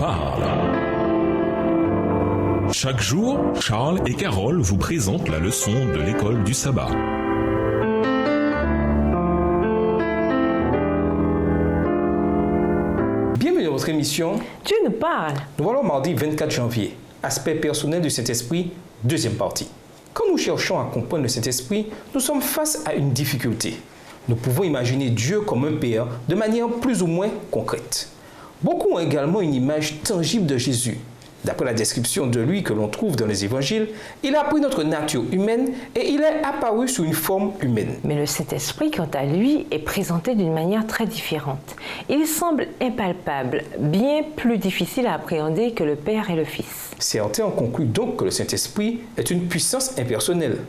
parle. Chaque jour, Charles et Carole vous présentent la leçon de l'école du sabbat. Bienvenue dans votre émission Dieu nous parle. Nous voilà au mardi 24 janvier. Aspect personnel du Saint-Esprit, deuxième partie. Quand nous cherchons à comprendre le Saint-Esprit, nous sommes face à une difficulté. Nous pouvons imaginer Dieu comme un Père de manière plus ou moins concrète. Beaucoup ont également une image tangible de Jésus. D'après la description de lui que l'on trouve dans les évangiles, il a pris notre nature humaine et il est apparu sous une forme humaine. Mais le Saint-Esprit, quant à lui, est présenté d'une manière très différente. Il semble impalpable, bien plus difficile à appréhender que le Père et le Fils. Certains ont conclu donc que le Saint-Esprit est une puissance impersonnelle.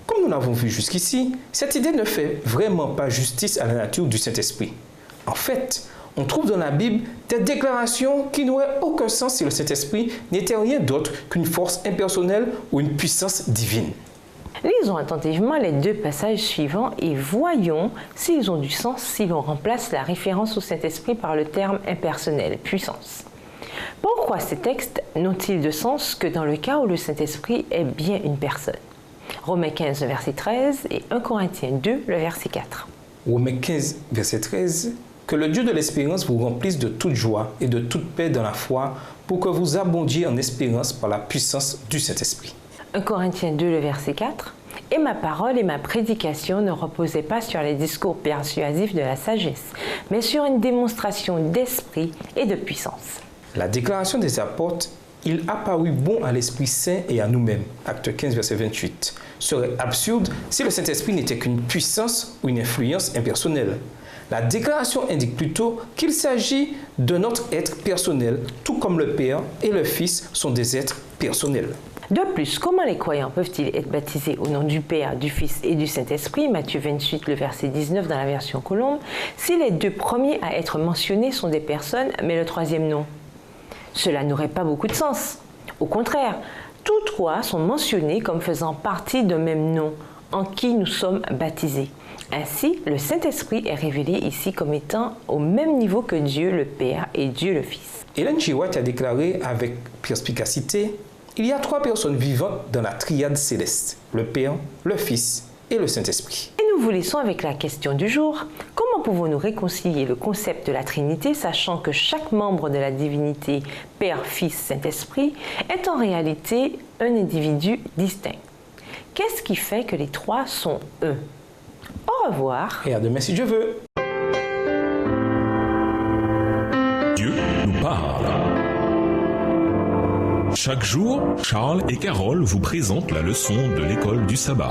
Comme nous l'avons vu jusqu'ici, cette idée ne fait vraiment pas justice à la nature du Saint-Esprit. En fait, on trouve dans la Bible des déclarations qui n'auraient aucun sens si le Saint-Esprit n'était rien d'autre qu'une force impersonnelle ou une puissance divine. Lisons attentivement les deux passages suivants et voyons s'ils ont du sens si l'on remplace la référence au Saint-Esprit par le terme impersonnel, puissance. Pourquoi ces textes n'ont-ils de sens que dans le cas où le Saint-Esprit est bien une personne? Romains 15, verset 13 et 1 Corinthiens 2, le verset 4. Romains 15, verset 13. Que le Dieu de l'espérance vous remplisse de toute joie et de toute paix dans la foi pour que vous abondiez en espérance par la puissance du Saint-Esprit. 1 Corinthiens 2, le verset 4. Et ma parole et ma prédication ne reposaient pas sur les discours persuasifs de la sagesse, mais sur une démonstration d'esprit et de puissance. La déclaration des apôtres, il apparut bon à l'Esprit Saint et à nous-mêmes, acte 15, verset 28, serait absurde si le Saint-Esprit n'était qu'une puissance ou une influence impersonnelle. La déclaration indique plutôt qu'il s'agit de notre être personnel, tout comme le Père et le Fils sont des êtres personnels. De plus, comment les croyants peuvent-ils être baptisés au nom du Père, du Fils et du Saint-Esprit, Matthieu 28, le verset 19 dans la version Colombe, si les deux premiers à être mentionnés sont des personnes, mais le troisième non? Cela n'aurait pas beaucoup de sens. Au contraire, tous trois sont mentionnés comme faisant partie d'un même nom, en qui nous sommes baptisés. Ainsi, le Saint-Esprit est révélé ici comme étant au même niveau que Dieu le Père et Dieu le Fils. Ellen G. White a déclaré avec perspicacité: il y a trois personnes vivantes dans la triade céleste, le Père, le Fils et le Saint-Esprit. Et nous vous laissons avec la question du jour. Comment pouvons-nous réconcilier le concept de la Trinité, sachant que chaque membre de la divinité, Père, Fils, Saint-Esprit, est en réalité un individu distinct? Qu'est-ce qui fait que les trois sont un? Au revoir. Et à demain si Dieu veut. Dieu nous parle. Chaque jour, Charles et Carole vous présentent la leçon de l'école du sabbat.